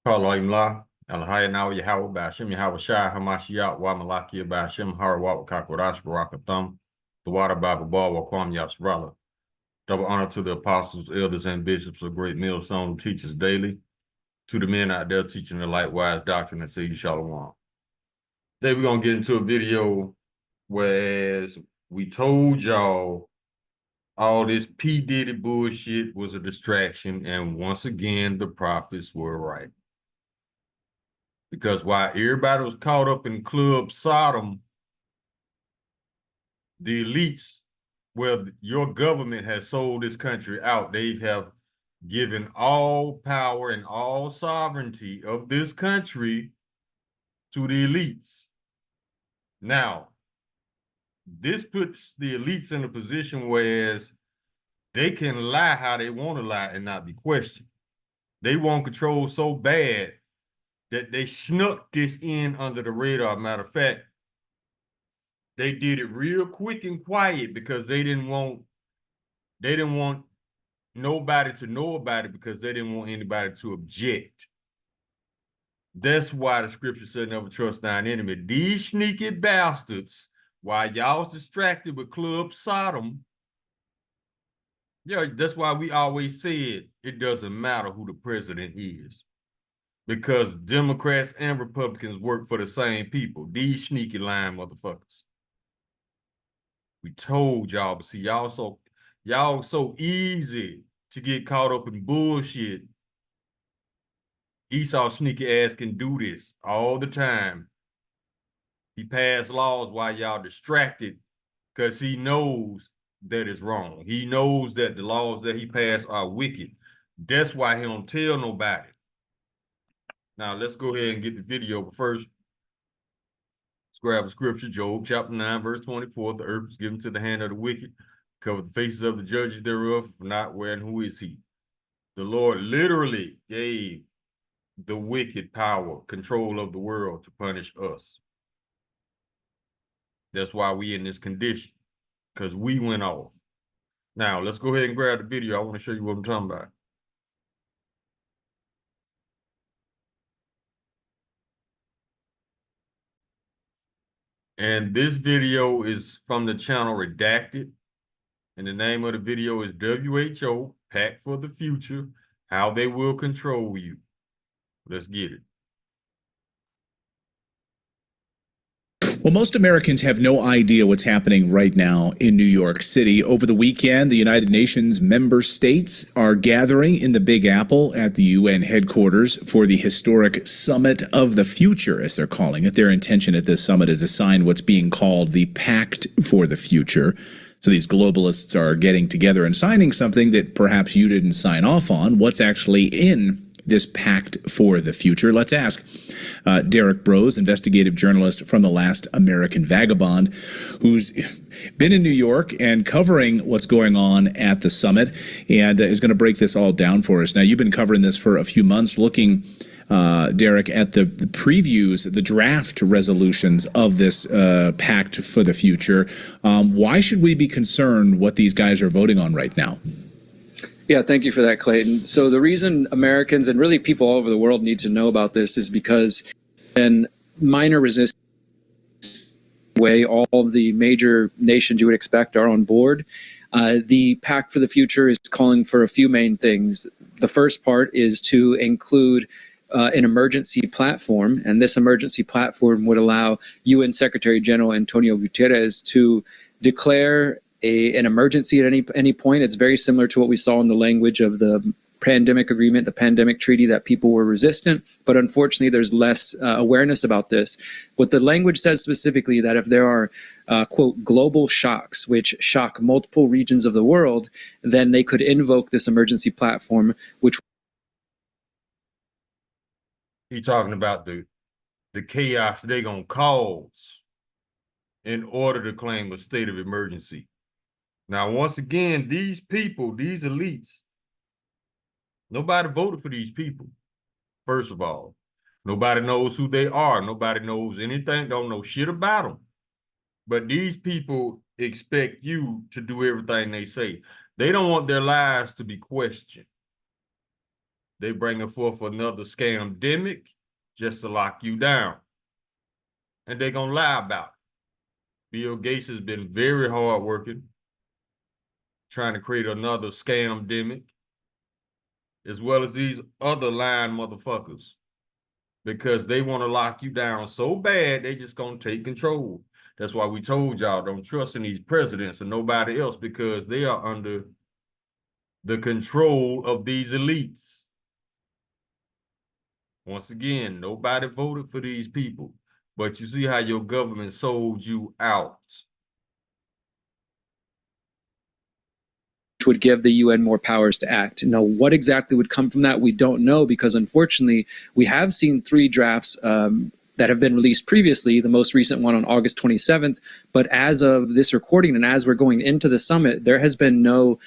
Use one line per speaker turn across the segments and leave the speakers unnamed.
Qala imla alhayna Yahweh Bashim Yahweh Shai Hamashiach wa Malakia Bashim Harawat Kakodash Barakatham, the water Bible Ball Wakwam Yasrala. Double honor to the apostles, elders, and bishops of Great Millstone who teach us daily, to the men out there teaching the light-wise doctrine and say Shalom. Today we're gonna get into a video whereas we told y'all all this P. Diddy bullshit was a distraction, and once again the prophets were right. Because while everybody was caught up in Club Sodom, the elites, well, your government has sold this country out. They have given all power and all sovereignty of this country to the elites. Now, this puts the elites in a position whereas they can lie how they want to lie and not be questioned. They want control so bad that they snuck this in under the radar. Matter of fact, they did it real quick and quiet because they didn't want nobody to know about it because they didn't want anybody to object. That's why the scripture said never trust thine enemy. These sneaky bastards, while y'all was distracted with Club Sodom, yeah, that's why we always said it doesn't matter who the president is. Because Democrats and Republicans work for the same people. These sneaky lying motherfuckers. We told y'all, but see, y'all so easy to get caught up in bullshit. Esau sneaky ass can do this all the time. He passed laws while y'all distracted because he knows that it's wrong. He knows that the laws that he passed are wicked. That's why he don't tell nobody. Now, let's go ahead and get the video. But first, let's grab a scripture, Job chapter 9, verse 24. The earth was given to the hand of the wicked, cover the faces of the judges thereof, for not where and who is he. The Lord literally gave the wicked power, control of the world to punish us. That's why we in this condition, because we went off. Now, let's go ahead and grab the video. I want to show you what I'm talking about. And this video is from the channel Redacted. And the name of the video is WHO, Pact for the Future, How They Will Control You. Let's get it.
Well, most Americans have no idea what's happening right now in New York City. Over the weekend, the United Nations member states are gathering in the Big Apple at the UN headquarters for the historic Summit of the Future, as they're calling it. Their intention at this summit is to sign what's being called the Pact for the Future. So these globalists are getting together and signing something that perhaps you didn't sign off on. What's actually in this Pact for the Future? Let's ask Derek Brose, investigative journalist from the Last American Vagabond, who's been in New York and covering what's going on at the summit, and is going to break this all down for us. Now, you've been covering this for a few months, looking, Derek, at the previews, the draft resolutions of this Pact for the Future. Why should we be concerned what these guys are voting on right now?
Yeah, thank you for that, Clayton. So the reason Americans and really people all over the world need to know about this is because in minor resistance way, all of the major nations you would expect are on board. The Pact for the Future is calling for a few main things. The first part is to include an emergency platform, and this emergency platform would allow UN Secretary General Antonio Guterres to declare an emergency at any point. It's very similar to what we saw in the language of the pandemic agreement, the pandemic treaty, that people were resistant, but unfortunately there's less awareness about this. What the language says specifically, that if there are, quote, global shocks, which shock multiple regions of the world, then they could invoke this emergency platform, which...
He's talking about the chaos they're going to cause in order to claim a state of emergency. Now, once again, these people, these elites, nobody voted for these people, first of all. Nobody knows who they are. Nobody knows anything, don't know shit about them. But these people expect you to do everything they say. They don't want their lives to be questioned. They bringing forth another scamdemic just to lock you down. And they're going to lie about it. Bill Gates has been very hardworking, trying to create another scamdemic, as well as these other lying motherfuckers, because they want to lock you down so bad, they just going to take control. That's why we told y'all, don't trust in these presidents and nobody else, because they are under the control of these elites. Once again, nobody voted for these people, but you see how your government sold you out.
Would give the UN more powers to act. Now, what exactly would come from that, we don't know, because unfortunately, we have seen 3 drafts that have been released previously, the most recent one on August 27th. But as of this recording and as we're going into the summit, there has been no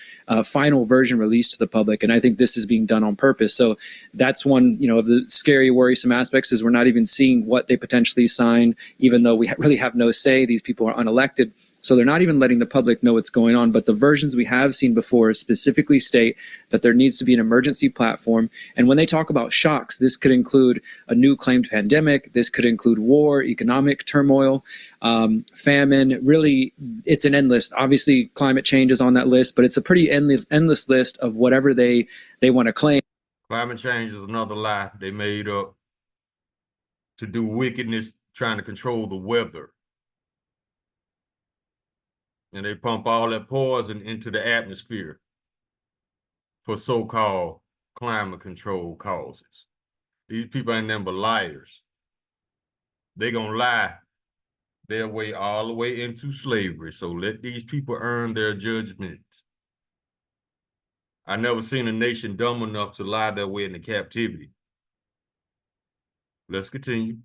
final version released to the public. And I think this is being done on purpose. So that's one, of the scary, worrisome aspects, is we're not even seeing what they potentially sign, even though we really have no say. These people are unelected. So they're not even letting the public know what's going on. But the versions we have seen before specifically state that there needs to be an emergency platform. And when they talk about shocks, this could include a new claimed pandemic. This could include war, economic turmoil, famine. Really, it's an endless. Obviously, climate change is on that list, but it's a pretty endless list of whatever they want to claim.
Climate change is another lie they made up to do wickedness, trying to control the weather. And they pump all that poison into the atmosphere for so-called climate control causes. These people ain't nothing but liars. They're going to lie their way all the way into slavery. So let these people earn their judgment. I never seen a nation dumb enough to lie their way into captivity. Let's continue.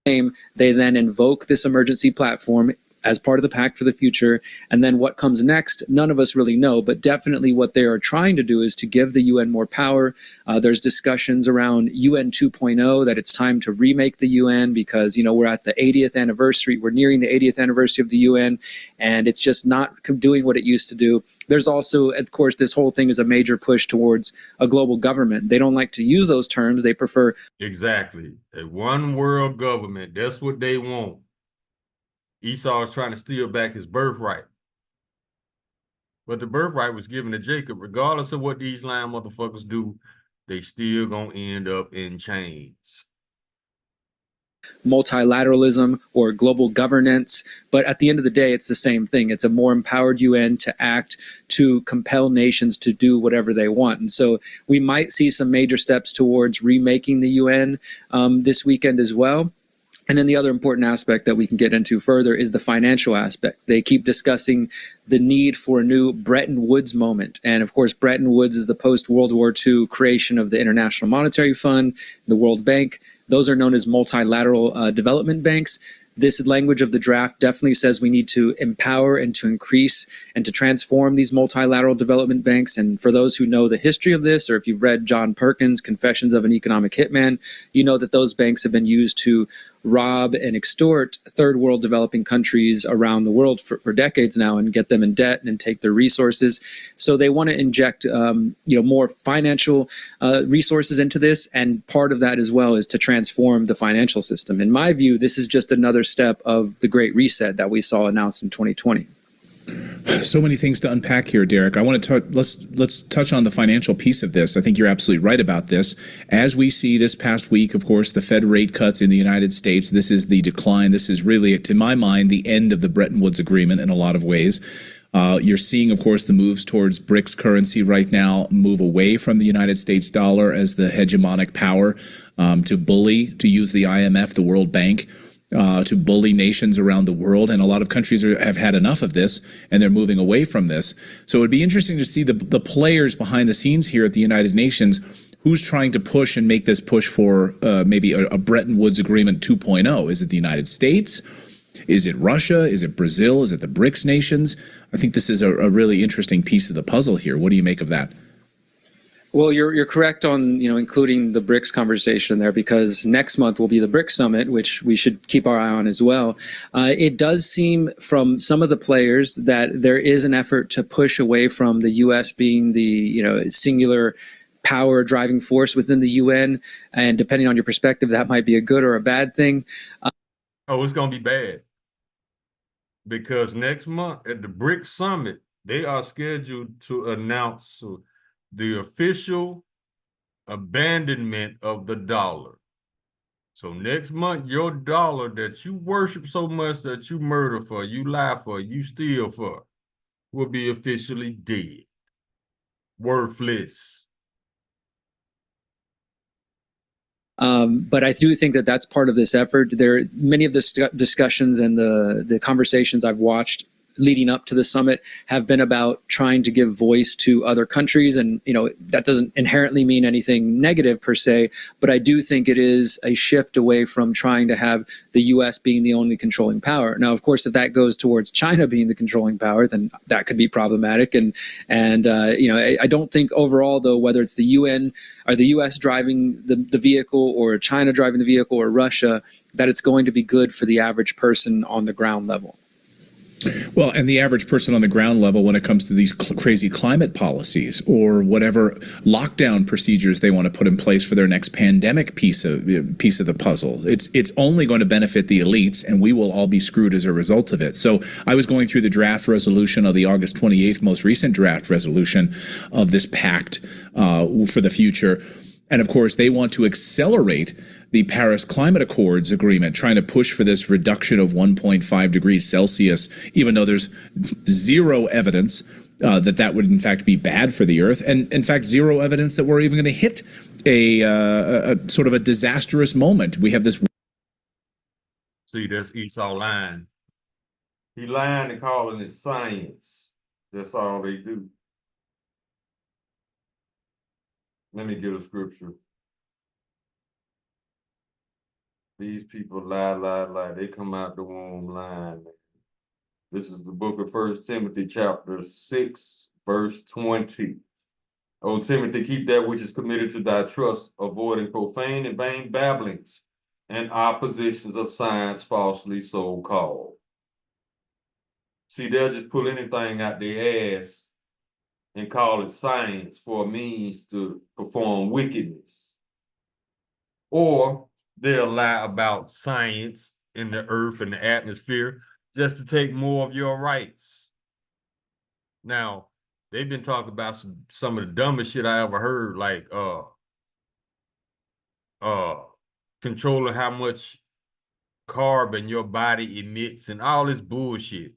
They then invoke this emergency platform as part of the Pact for the Future. And then what comes next, none of us really know, but definitely what they are trying to do is to give the UN more power. There's discussions around UN 2.0, that it's time to remake the UN because, we're at the 80th anniversary. We're nearing the 80th anniversary of the UN, and it's just not doing what it used to do. There's also, of course, this whole thing is a major push towards a global government. They don't like to use those terms. They prefer...
Exactly. A one world government. That's what they want. Esau is trying to steal back his birthright. But the birthright was given to Jacob. Regardless of what these lying motherfuckers do, they still gonna end up in chains.
Multilateralism or global governance. But at the end of the day, it's the same thing. It's a more empowered UN to act, to compel nations to do whatever they want. And so we might see some major steps towards remaking the UN this weekend as well. And then the other important aspect that we can get into further is the financial aspect. They keep discussing the need for a new Bretton Woods moment. And of course, Bretton Woods is the post-World War II creation of the International Monetary Fund, the World Bank. Those are known as multilateral development banks. This language of the draft definitely says we need to empower and to increase and to transform these multilateral development banks. And for those who know the history of this, or if you've read John Perkins' Confessions of an Economic Hitman, you know that those banks have been used to rob and extort third world developing countries around the world for decades now and get them in debt and take their resources. So they want to inject more financial resources into this, and part of that as well is to transform the financial system. In my view, this is just another step of the Great Reset that we saw announced in 2020.
So many things to unpack here, Derek. I want to let's touch on the financial piece of this. I think you're absolutely right about this. As we see this past week, of course, the Fed rate cuts in the United States. This is the decline. This is really, to my mind, the end of the Bretton Woods Agreement in a lot of ways. You're seeing, of course, the moves towards BRICS currency right now move away from the United States dollar as the hegemonic power to use the IMF, the World Bank, to bully nations around the world. And a lot of countries have had enough of this, and they're moving away from this. So it would be interesting to see the players behind the scenes here at the United Nations, who's trying to push and make this push for maybe a Bretton Woods Agreement 2.0. Is it the United States? Is it Russia? Is it Brazil? Is it the BRICS nations? I think this is a really interesting piece of the puzzle here. What do you make of that?
Well, you're correct on including the BRICS conversation there, because next month will be the BRICS summit, which we should keep our eye on as well. It does seem from some of the players that there is an effort to push away from the U.S. being the singular power driving force within the UN. And depending on your perspective, that might be a good or a bad thing.
Oh, it's going to be bad. Because next month at the BRICS Summit, they are scheduled to announce the official abandonment of the dollar. So next month, your dollar that you worship so much, that you murder for, you lie for, you steal for, will be officially dead, worthless.
But I do think that that's part of this effort. There, many of the discussions and the conversations I've watched leading up to the summit have been about trying to give voice to other countries. And, that doesn't inherently mean anything negative per se, but I do think it is a shift away from trying to have the US being the only controlling power. Now, of course, if that goes towards China being the controlling power, then that could be problematic. And I don't think overall, though, whether it's the UN or the US driving the vehicle or China driving the vehicle or Russia, that it's going to be good for the average person on the ground level.
Well, and the average person on the ground level when it comes to these crazy climate policies or whatever lockdown procedures they want to put in place for their next pandemic piece of the puzzle, it's only going to benefit the elites, and we will all be screwed as a result of it. So I was going through the draft resolution of the August 28th, most recent draft resolution of this pact for the future. And of course, they want to accelerate the Paris Climate Accords agreement, trying to push for this reduction of 1.5 degrees Celsius, even though there's zero evidence that would in fact be bad for the Earth, and in fact zero evidence that we're even going to hit a sort of a disastrous moment. We have this.
See, that's Esau lying. He lying and calling it science. That's all they do. Let me get a scripture. These people lie. They come out the womb lying. This is the book of 1 Timothy chapter 6, verse 20. O Timothy, keep that which is committed to thy trust, avoiding profane and vain babblings and oppositions of science falsely so called. See, they'll just pull anything out their ass and call it science for a means to perform wickedness. Or they'll lie about science in the earth and the atmosphere just to take more of your rights. Now, they've been talking about some of the dumbest shit I ever heard, like controlling how much carbon your body emits and all this bullshit,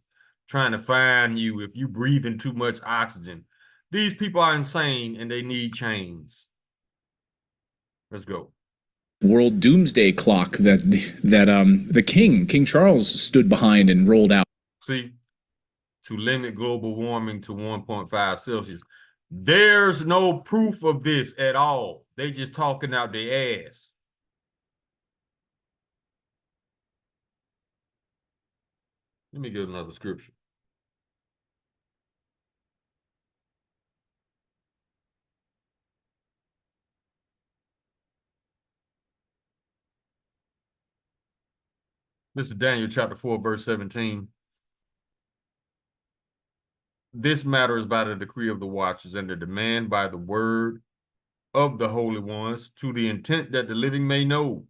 trying to find you if you breathing too much oxygen. These people are insane and they need chains. Let's go.
World doomsday clock that the King Charles stood behind and rolled out.
See, to limit global warming to 1.5 Celsius. There's no proof of this at all. They just talking out their ass. Let me get another scripture. This is Daniel chapter 4, verse 17. This matter is by the decree of the watchers and the demand by the word of the holy ones, to the intent that the living may know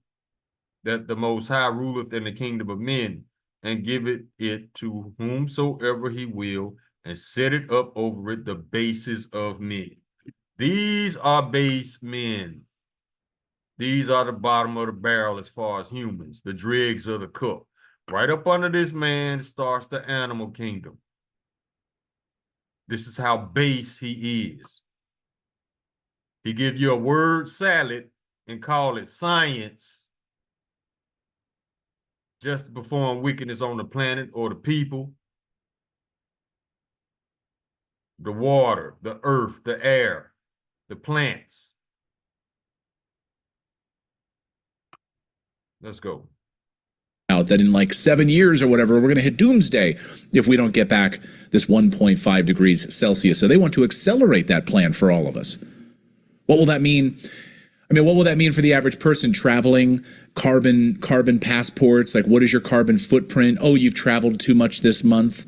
that the Most High ruleth in the kingdom of men, and giveth it to whomsoever he will, and set it up over it the bases of men. These are base men. These are the bottom of the barrel as far as humans, the dregs of the cup. Right up under this man starts the animal kingdom. This is how base he is. He give you a word salad and call it science just to perform wickedness on the planet or the people, the water, the earth, the air, the plants. Let's go.
Out that in like 7 years or whatever, we're going to hit doomsday if we don't get back this 1.5 degrees Celsius. So they want to accelerate that plan for all of us. What will that mean? I mean, what will that mean for the average person traveling? Carbon passports, like what is your carbon footprint? Oh, you've traveled too much this month.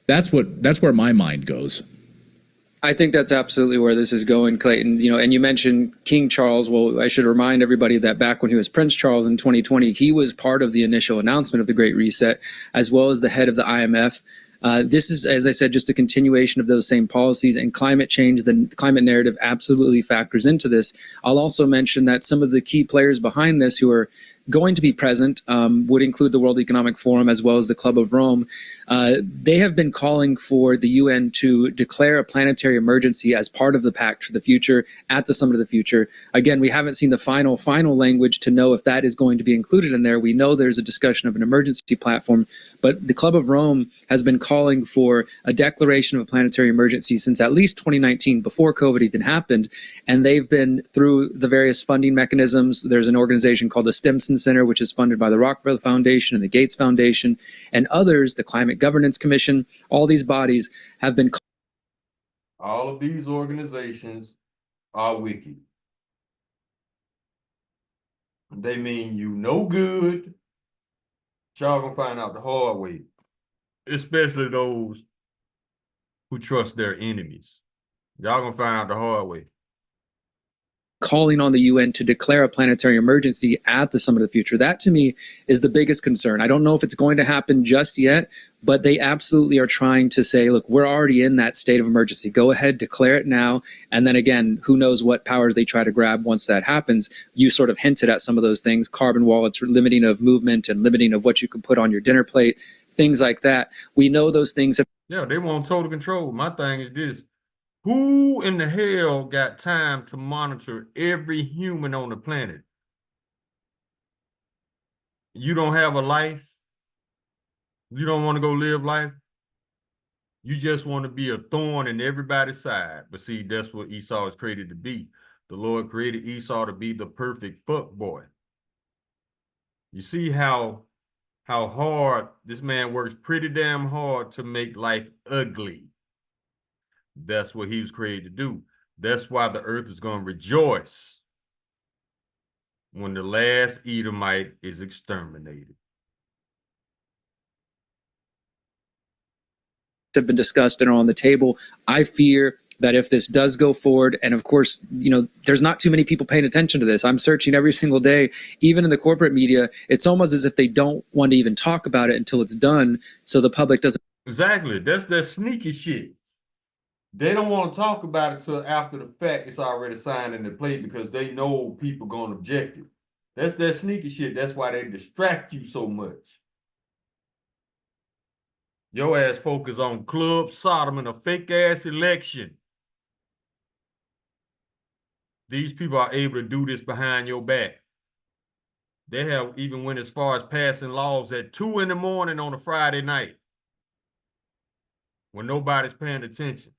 That's where my mind goes.
I think that's absolutely where this is going, Clayton. You know, and you mentioned King Charles. Well, I should remind everybody that back when he was Prince Charles in 2020, he was part of the initial announcement of the Great Reset, as well as the head of the IMF. This is, as I said, just a continuation of those same policies, and climate change, the climate narrative absolutely factors into this. I'll also mention that some of the key players behind this who are going to be present would include the World Economic Forum as well as the Club of Rome. They have been calling for the UN to declare a planetary emergency as part of the Pact for the Future at the Summit of the Future. Again, we haven't seen the final language to know if that is going to be included in there. We know there's a discussion of an emergency platform, but the Club of Rome has been calling for a declaration of a planetary emergency since at least 2019, before COVID even happened. And they've been through the various funding mechanisms. There's an organization called the Stimson Center, which is funded by the Rockefeller Foundation and the Gates Foundation, and others, the Climate Governance Commission. All these bodies have been.
All of these organizations are wicked. They mean you no good. Y'all gonna find out the hard way, especially those who trust their enemies. Y'all gonna find out the hard way.
Calling on the UN to declare a planetary emergency at the Summit of the Future. That, to me, is the biggest concern. I don't know if it's going to happen just yet, but they absolutely are trying to say, look, we're already in that state of emergency. Go ahead, declare it now. And then again, who knows what powers they try to grab once that happens. You sort of hinted at some of those things: carbon wallets, limiting of movement and limiting of what you can put on your dinner plate, things like that. We know those things.
Yeah, they want total control. My thing is this: who in the hell got time to monitor every human on the planet? You don't have a life? You don't want to go live life? You just want to be a thorn in everybody's side. But see, that's what Esau is created to be. The Lord created Esau to be the perfect fuck boy. You see how hard this man works pretty damn hard to make life ugly. That's what he was created to do. That's why the earth is going to rejoice when the last Edomite is exterminated.
Have been discussed and are on the table. I fear that if this does go forward, and of course, you know, there's not too many people paying attention to this. I'm searching every single day, even in the corporate media. It's almost as if they don't want to even talk about it until it's done, so the public doesn't.
Exactly. That's that sneaky shit. They don't want to talk about it till after the fact it's already signed in the plate, because they know people going to object it. That's that sneaky shit. That's why they distract you so much. Your ass focus on Club Sodom and a fake ass election. These people are able to do this behind your back. They have even went as far as passing laws at 2 in the morning on a Friday night when nobody's paying attention.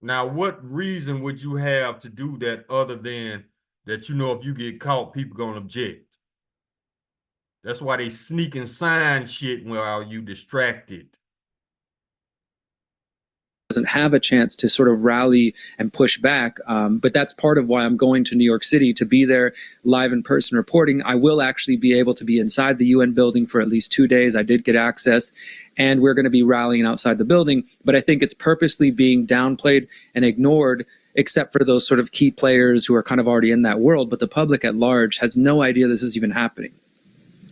Now, what reason would you have to do that other than that you know if you get caught, people gonna object? That's why they sneak and sign shit while you distracted.
Doesn't have a chance to sort of rally and push back. But that's part of why I'm going to New York City, to be there live in person reporting. I will actually be able to be inside the UN building for at least 2 days. I did get access, and we're going to be rallying outside the building. But I think it's purposely being downplayed and ignored, except for those sort of key players who are kind of already in that world. But the public at large has no idea this is even happening.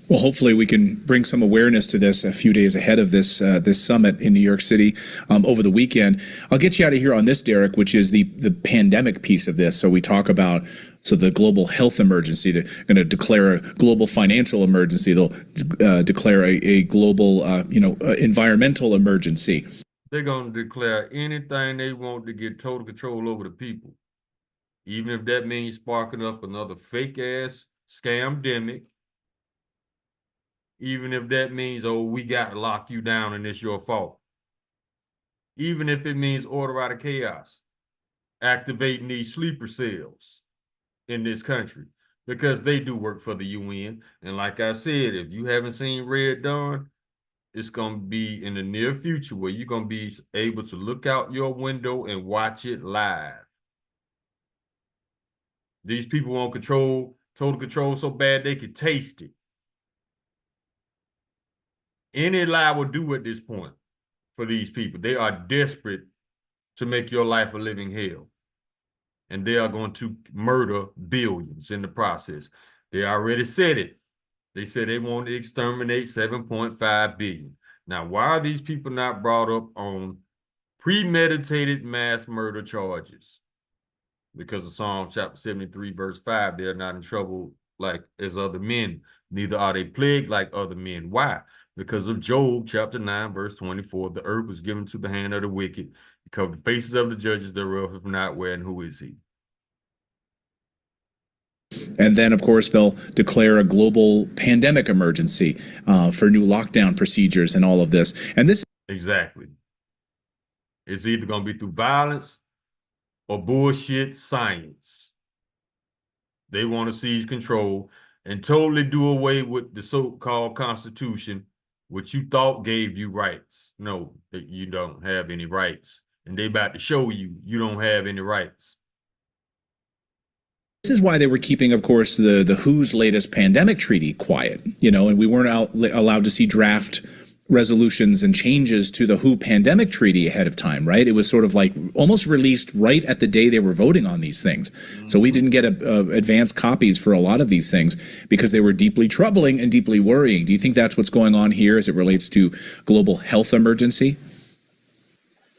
Well, hopefully we can bring some awareness to this a few days ahead of this summit in New York City over the weekend. I'll get you out of here on this, Derek, which is the pandemic piece of this. So we talk about the global health emergency. They're going to declare a global financial emergency. They'll declare a global environmental emergency.
They're going to declare anything they want to get total control over the people, even if that means sparking up another fake ass scamdemic. Even if that means, oh, we got to lock you down and it's your fault. Even if it means order out of chaos, activating these sleeper cells in this country, because they do work for the UN. And like I said, if you haven't seen Red Dawn, it's going to be in the near future where you're going to be able to look out your window and watch it live. These people want total control so bad they could taste it. Any lie will do at this point. for these people. They are desperate to make your life a living hell. And they are going to murder billions in the process. They already said it. They said they want to exterminate 7.5 billion. Now, why are these people not brought up on premeditated mass murder charges? Because of Psalm chapter 73, verse 5, they're not in trouble like as other men, neither are they plagued like other men. Why? Because of Job chapter 9, verse 24, the earth was given to the hand of the wicked, because the faces of the judges thereof have not where, and who is he?
And then, of course, they'll declare a global pandemic emergency for new lockdown procedures and all of this. And this
Exactly. It's either going to be through violence or bullshit science. They want to seize control and totally do away with the so-called Constitution, which you thought gave you rights. No, that you don't have any rights. And they about to show you you don't have any rights.
This is why they were keeping, of course, the WHO's latest pandemic treaty quiet, and we weren't allowed to see draft resolutions and changes to the WHO pandemic treaty ahead of time, right? It was sort of like almost released right at the day they were voting on these things. So we didn't get advanced copies for a lot of these things because they were deeply troubling and deeply worrying. Do you think that's what's going on here as it relates to global health emergency?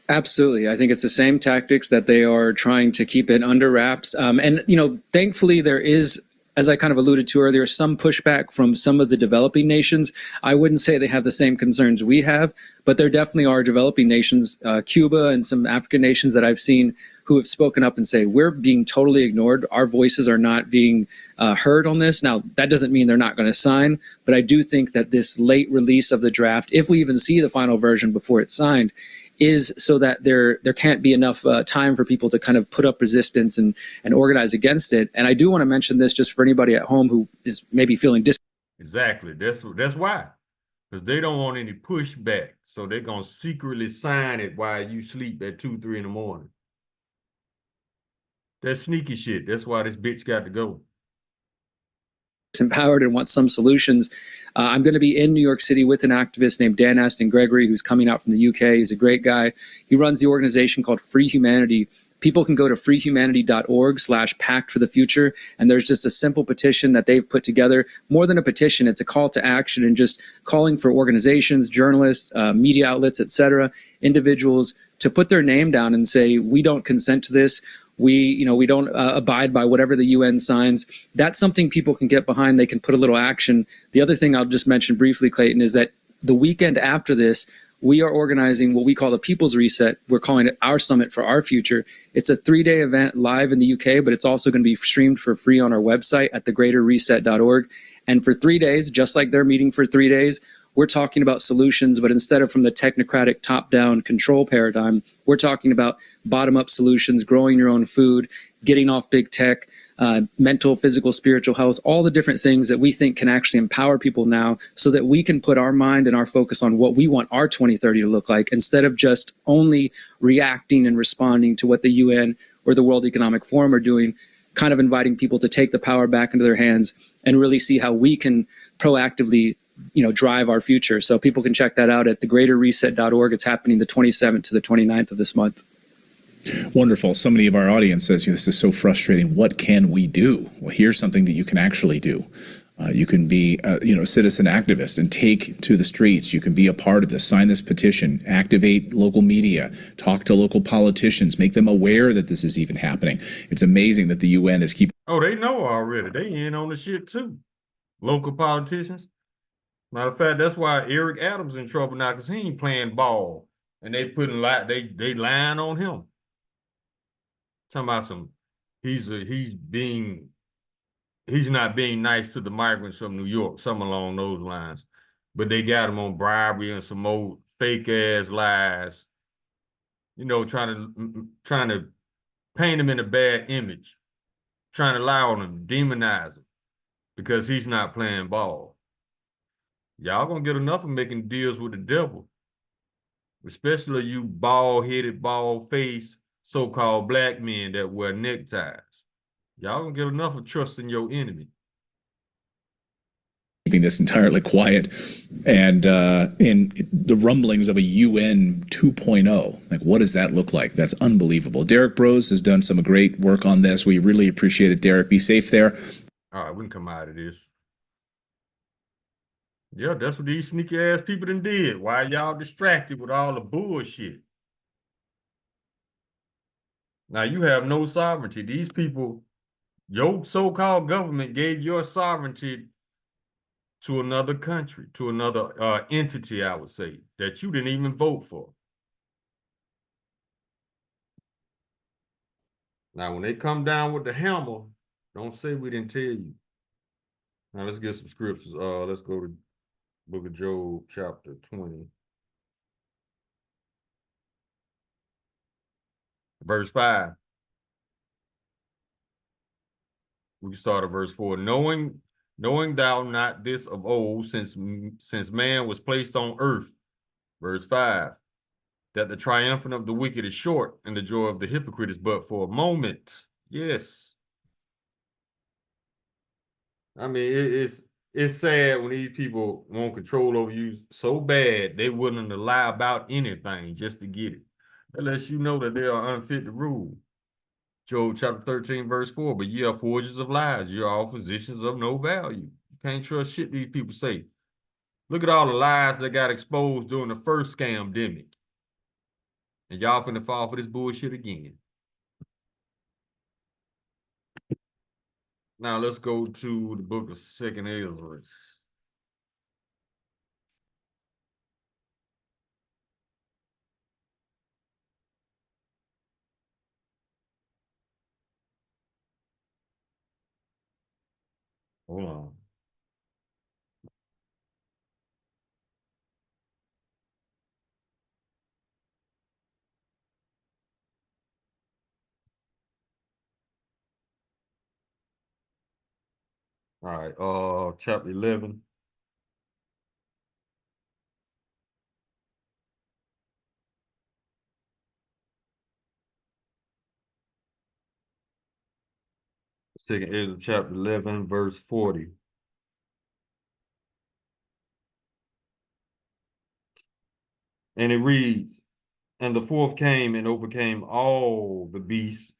Absolutely. I think it's the same tactics that they are trying to keep it under wraps. And, thankfully there is, as I kind of alluded to earlier, some pushback from some of the developing nations. I wouldn't say they have the same concerns we have, but there definitely are developing nations, Cuba and some African nations that I've seen who have spoken up and say, we're being totally ignored. Our voices are not being heard on this. Now, that doesn't mean they're not going to sign, but I do think that this late release of the draft, if we even see the final version before it's signed, is so that there can't be enough time for people to kind of put up resistance and organize against it. And I do want to mention this just for anybody at home who is maybe feeling
Exactly. That's why. Because they don't want any pushback. So they're going to secretly sign it while you sleep at 2, 3 in the morning. That's sneaky shit. That's why this bitch got to go.
empowered and want some solutions. I'm going to be in New York City with an activist named Dan Aston Gregory, who's coming out from the UK. He's a great guy. He runs the organization called Free Humanity. People can go to freehumanity.org/pact for the future. And there's just a simple petition that they've put together. More than a petition, it's a call to action and just calling for organizations, journalists, media outlets, etc., individuals to put their name down and say, we don't consent to this. We don't abide by whatever the UN signs. That's something people can get behind. They can put a little action. The other thing I'll just mention briefly, Clayton, is that the weekend after this, we are organizing what we call the People's Reset. We're calling it Our Summit for Our Future. It's a 3-day event live in the UK, but it's also going to be streamed for free on our website at thegreaterreset.org. And for 3 days, just like they're meeting for 3 days, we're talking about solutions, but instead of from the technocratic top-down control paradigm, we're talking about bottom-up solutions, growing your own food, getting off big tech, mental, physical, spiritual health, all the different things that we think can actually empower people now so that we can put our mind and our focus on what we want our 2030 to look like instead of just only reacting and responding to what the UN or the World Economic Forum are doing, kind of inviting people to take the power back into their hands and really see how we can proactively drive our future. So people can check that out at thegreaterreset.org. It's happening the 27th to the 29th of this month.
Wonderful. Somebody of our audience says, this is so frustrating. What can we do? Well, here's something that you can actually do. You can be, a citizen activist and take to the streets. You can be a part of this. Sign this petition. Activate local media. Talk to local politicians. Make them aware that this is even happening. It's amazing that the UN is keeping.
Oh, they know already. They in on the shit too. Local politicians. Matter of fact, that's why Eric Adams in trouble now, because he ain't playing ball, and they lying on him. Talking about he's not being nice to the migrants from New York, something along those lines. But they got him on bribery and some old fake ass lies. Trying to paint him in a bad image, trying to lie on him, demonize him, because he's not playing ball. Y'all gonna get enough of making deals with the devil, especially you bald-headed, bald-faced, so-called black men that wear neckties. Y'all gonna get enough of trusting your enemy.
keeping this entirely quiet, and in the rumblings of a UN 2.0. Like, what does that look like? That's unbelievable. Derek Bros has done some great work on this. We really appreciate it, Derek. Be safe there.
All right, we can come out of this. Yeah, that's what these sneaky ass people done did. Why y'all distracted with all the bullshit? Now you have no sovereignty. These people, your so-called government gave your sovereignty to another country, to another entity, I would say, that you didn't even vote for. Now, when they come down with the hammer, don't say we didn't tell you. Now let's get some scriptures. Let's go to Book of Job, chapter 20. Verse 5. We can start at verse 4. Knowing thou not this of old, since man was placed on earth. Verse 5. That the triumphant of the wicked is short, and the joy of the hypocrite is but for a moment. Yes. I mean, it's sad when these people want control over you so bad they willing to lie about anything just to get it. That lets you know that they are unfit to rule. Job chapter 13, verse 4. But ye are forgers of lies. You're all physicians of no value. You can't trust shit these people say. Look at all the lies that got exposed during the first scamdemic. And y'all finna fall for this bullshit again. Now let's go to the book of 2nd Ezra. Hold on. All right, chapter 11. Second Ezra chapter 11, verse 40. And it reads, and the fourth came and overcame all the beasts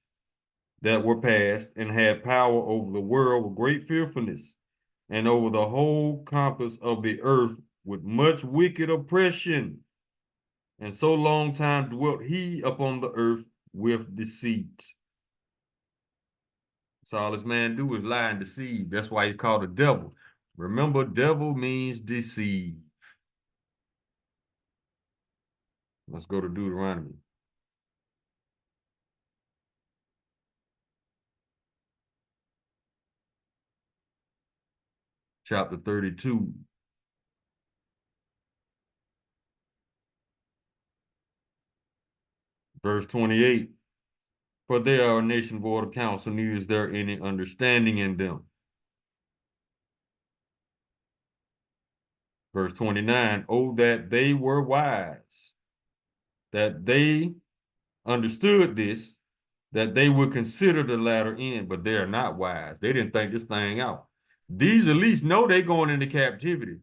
that were past, and had power over the world with great fearfulness, and over the whole compass of the earth with much wicked oppression. And so long time dwelt he upon the earth with deceit. So all this man do is lie and deceive. That's why he's called a devil. Remember, devil means deceive. Let's go to Deuteronomy. Chapter 32. Verse 28. For they are a nation void of counsel, neither is there any understanding in them. Verse 29. Oh, that they were wise, that they understood this, that they would consider the latter end, but they are not wise. They didn't think this thing out. These at least know they're going into captivity,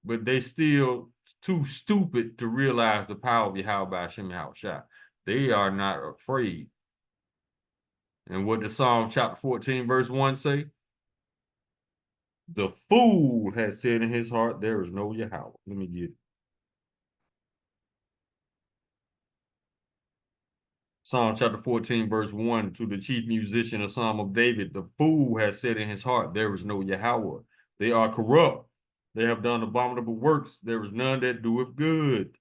but they still too stupid to realize the power of Yahweh Hashem Yahushua. They are not afraid. And what does Psalm chapter 14, verse 1 say? The fool has said in his heart, there is no Yahweh. Let me get it. Psalm chapter 14, verse 1, to the chief musician, a psalm of David, the fool has said in his heart, there is no Yahweh. They are corrupt. They have done abominable works. There is none that doeth good.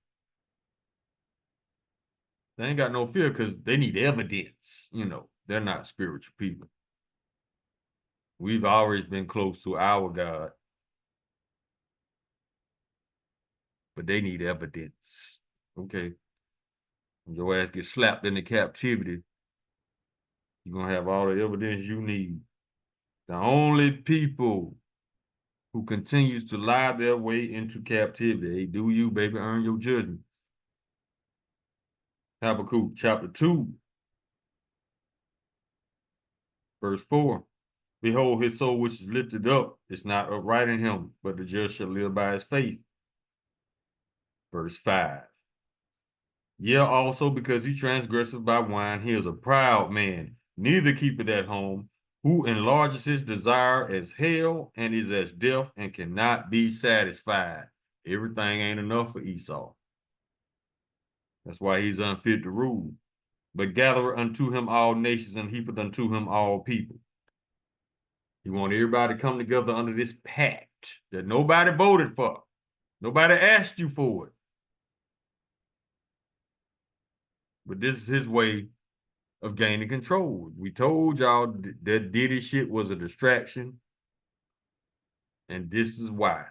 They ain't got no fear because they need evidence. You know, they're not spiritual people. We've always been close to our God, but they need evidence. Okay. When your ass gets slapped into captivity, you're going to have all the evidence you need. The only people who continues to lie their way into captivity, hey, do you, baby, earn your judgment. Habakkuk chapter 2, verse 4. Behold, his soul which is lifted up is not upright in him, but the just shall live by his faith. Verse 5. Yeah, also because he transgresseth by wine, he is a proud man, neither keepeth at home, who enlarges his desire as hell and is as death and cannot be satisfied. Everything ain't enough for Esau. That's why he's unfit to rule. But gather unto him all nations and heapeth unto him all people. He want everybody to come together under this pact that nobody voted for. Nobody asked you for it. But this is his way of gaining control. We told y'all that Diddy shit was a distraction. And this is why.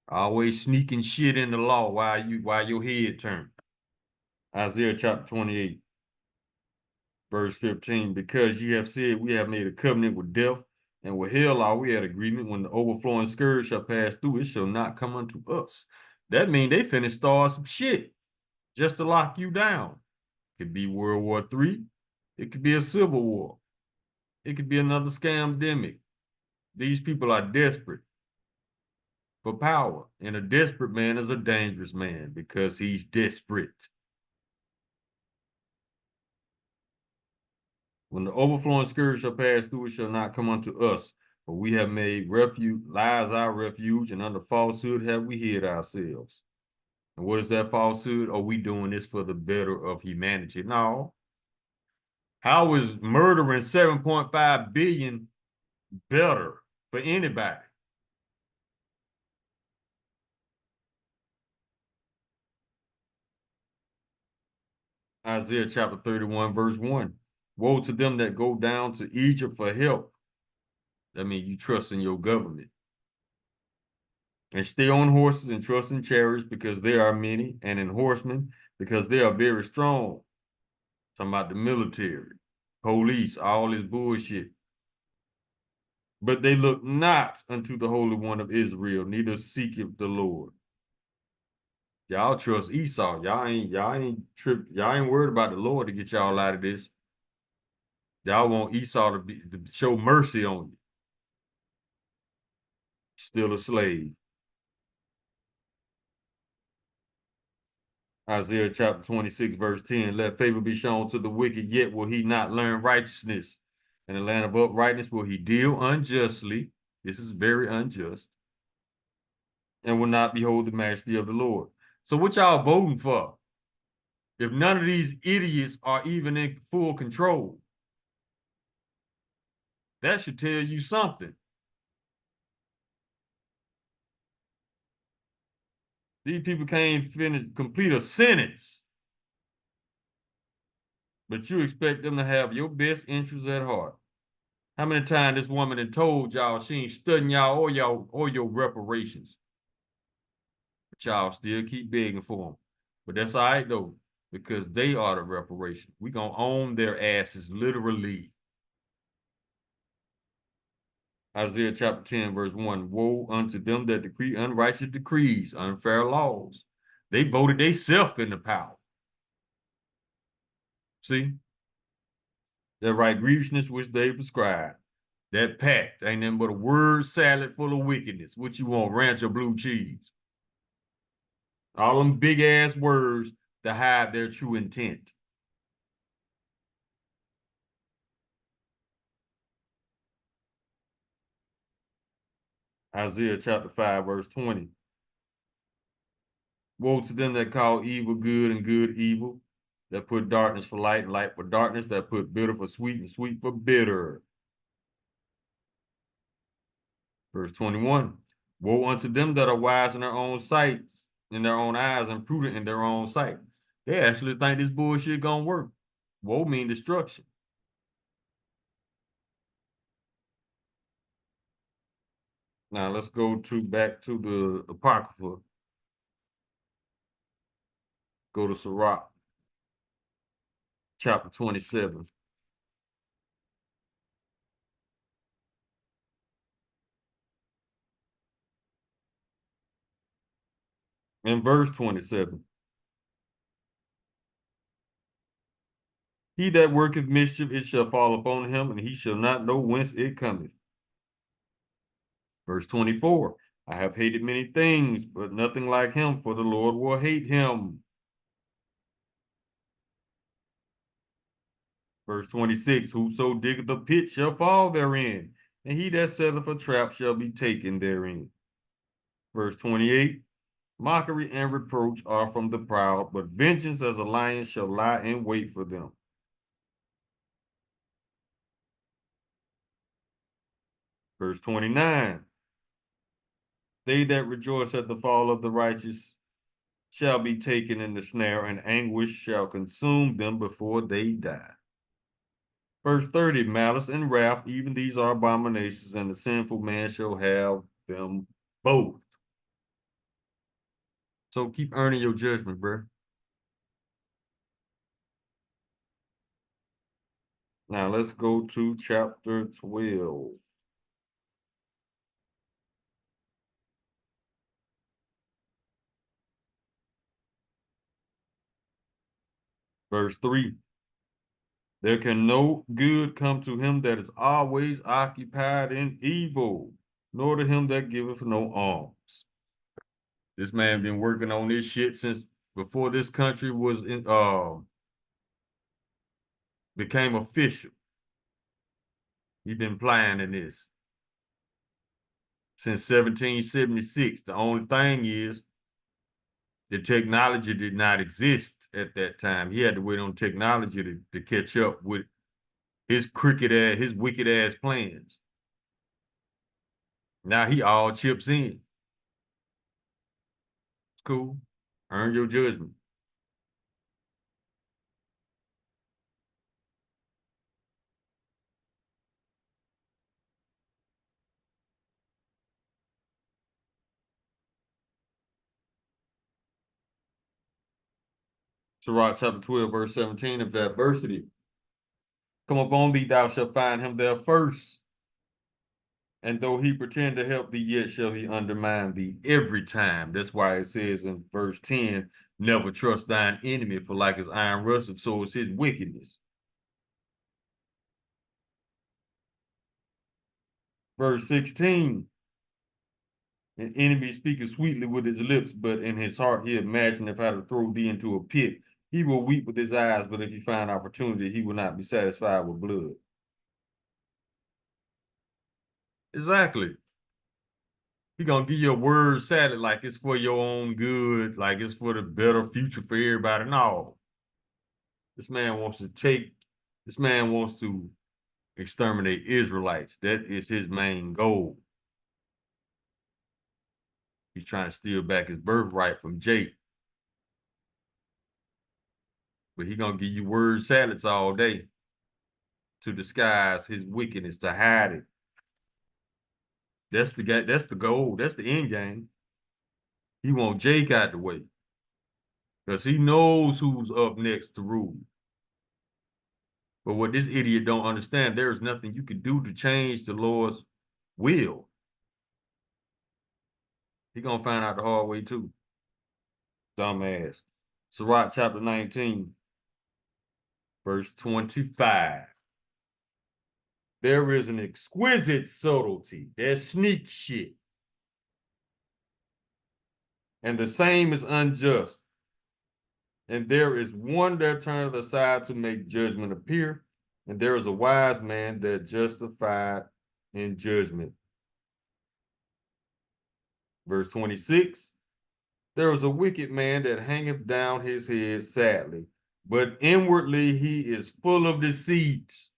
Always sneaking shit in the law while your head turned. Isaiah chapter 28, verse 15. Because ye have said we have made a covenant with death, and with hell are we at agreement. When the overflowing scourge shall pass through, it shall not come unto us. That means they finna start some shit just to lock you down. It could be World War III. It could be a civil war. It could be another scamdemic. These people are desperate for power. And a desperate man is a dangerous man because he's desperate. When the overflowing scourge shall pass through, it shall not come unto us. For we have made refuge, lies our refuge, and under falsehood have we hid ourselves. And what is that falsehood? Are we doing this for the better of humanity? No. How is murdering 7.5 billion better for anybody? Isaiah chapter 31, verse 1. Woe to them that go down to Egypt for help. That means you trust in your government. And stay on horses and trust in chariots because there are many, and in horsemen because they are very strong. Talking about the military, police, all this bullshit. But they look not unto the Holy One of Israel, neither seeketh the Lord. Y'all trust Esau. Y'all ain't worried about the Lord to get y'all out of this. Y'all want Esau to show mercy on you. Still a slave. Isaiah chapter 26, verse 10. Let favor be shown to the wicked, yet will he not learn righteousness. In the land of uprightness will he deal unjustly. This is very unjust. And will not behold the majesty of the Lord. So what y'all voting for? If none of these idiots are even in full control, that should tell you something. These people can't complete a sentence. But you expect them to have your best interests at heart. How many times this woman had told y'all she ain't studying y'all or your reparations? But y'all still keep begging for them. But that's all right though, because they are the reparation. We gonna own their asses literally. Isaiah chapter 10, verse 1. Woe unto them that decree unrighteous decrees, unfair laws. They voted themselves into power. See? That right grievousness which they prescribe. That pact ain't nothing but a word salad full of wickedness. What you want, ranch or blue cheese? All them big ass words to hide their true intent. Isaiah chapter 5, verse 20. Woe to them that call evil good and good evil, that put darkness for light and light for darkness, that put bitter for sweet and sweet for bitter. Verse 21. Woe unto them that are wise in their own sight, in their own eyes, and prudent in their own sight. They actually think this bullshit gonna work. Woe mean destruction. Now let's go back to the Apocrypha. Go to Sirach, chapter 27. In verse 27. He that worketh mischief, it shall fall upon him, and he shall not know whence it cometh. Verse 24, I have hated many things, but nothing like him, for the Lord will hate him. Verse 26, whoso diggeth a pit shall fall therein, and he that setteth a trap shall be taken therein. Verse 28, mockery and reproach are from the proud, but vengeance as a lion shall lie in wait for them. Verse 29, they that rejoice at the fall of the righteous shall be taken in the snare, and anguish shall consume them before they die. Verse 30, malice and wrath, even these are abominations, and the sinful man shall have them both. So keep earning your judgment, bro. Now let's go to chapter 12. Verse 3. There can no good come to him that is always occupied in evil, nor to him that giveth no alms. This man been working on this shit since before this country was became official. He been planning this since 1776. The only thing is the technology did not exist at that time. He had to wait on technology to catch up with his wicked ass plans. Now he all chips in. It's cool. Earn your judgment. Sirach chapter 12, verse 17, if adversity come upon thee, thou shalt find him there first. And though he pretend to help thee, yet shall he undermine thee every time. That's why it says in verse 10, never trust thine enemy, for like his iron rusteth, so is his wickedness. Verse 16, an enemy speaketh sweetly with his lips, but in his heart he imagineth how to throw thee into a pit. He will weep with his eyes, but if he find opportunity, he will not be satisfied with blood. Exactly. He gonna give you a word salad like it's for your own good, like it's for the better future for everybody. No. This man wants to exterminate Israelites. That is his main goal. He's trying to steal back his birthright from Jake. But he gonna give you word salads all day to disguise his wickedness, to hide it. That's the guy, that's the goal, that's the end game. He want Jake out the way. Because he knows who's up next to rule. But what this idiot don't understand, there is nothing you can do to change the Lord's will. He gonna find out the hard way too. Dumbass. Sirach chapter 19, verse 25. There is an exquisite subtlety. There's sneak shit. And the same is unjust. And there is one that turneth aside to make judgment appear. And there is a wise man that justified in judgment. Verse 26. There is a wicked man that hangeth down his head sadly, but inwardly he is full of deceits.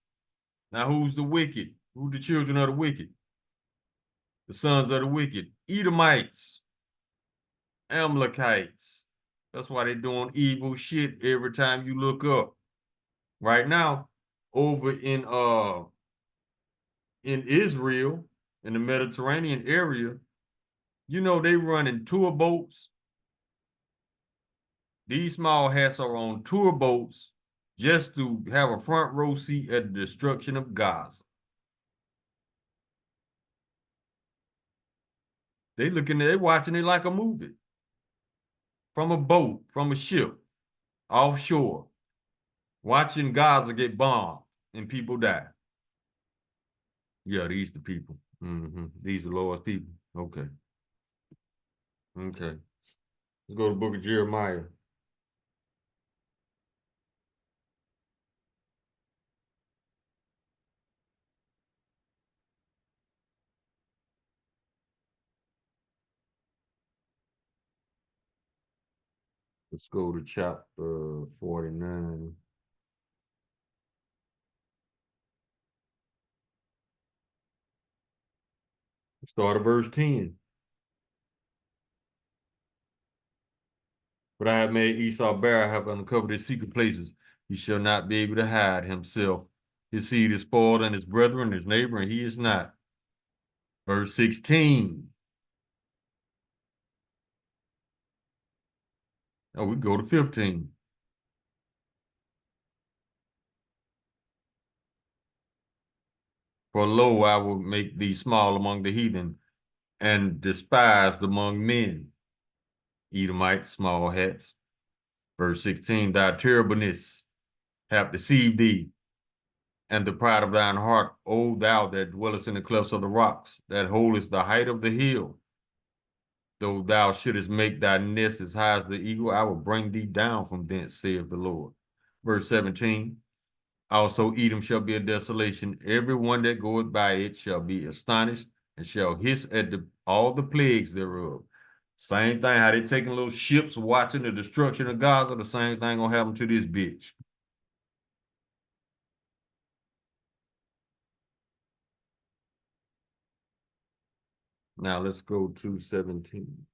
Now, who's the wicked? Who the children of the wicked? The sons of the wicked. Edomites, Amalekites. That's why they're doing evil shit every time you look up. Right now, over in Israel, in the Mediterranean area, you know they running tour boats. These small hats are on tour boats just to have a front row seat at the destruction of Gaza. They watching it like a movie. From a boat, from a ship, offshore. Watching Gaza get bombed and people die. Yeah, these the people. These are Lord's people. Okay. Okay. Let's go to the book of Jeremiah. Let's go to chapter 49. Start at verse 10. But I have made Esau bare, I have uncovered his secret places. He shall not be able to hide himself. His seed is spoiled, and his brethren, his neighbor, and he is not. Verse 16. Oh, we go to 15. For lo, I will make thee small among the heathen, and despised among men. Edomite, small hats. Verse 16, thy terribleness hath deceived thee, and the pride of thine heart, O thou that dwellest in the clefts of the rocks, that holdest the height of the hill. Though thou shouldest make thy nest as high as the eagle, I will bring thee down from thence, saith the Lord. Verse 17, also Edom shall be a desolation. Every one that goeth by it shall be astonished, and shall hiss at all the plagues thereof. Same thing, how they taking little ships watching the destruction of Gaza, the same thing gonna happen to this bitch. Now let's go to 17.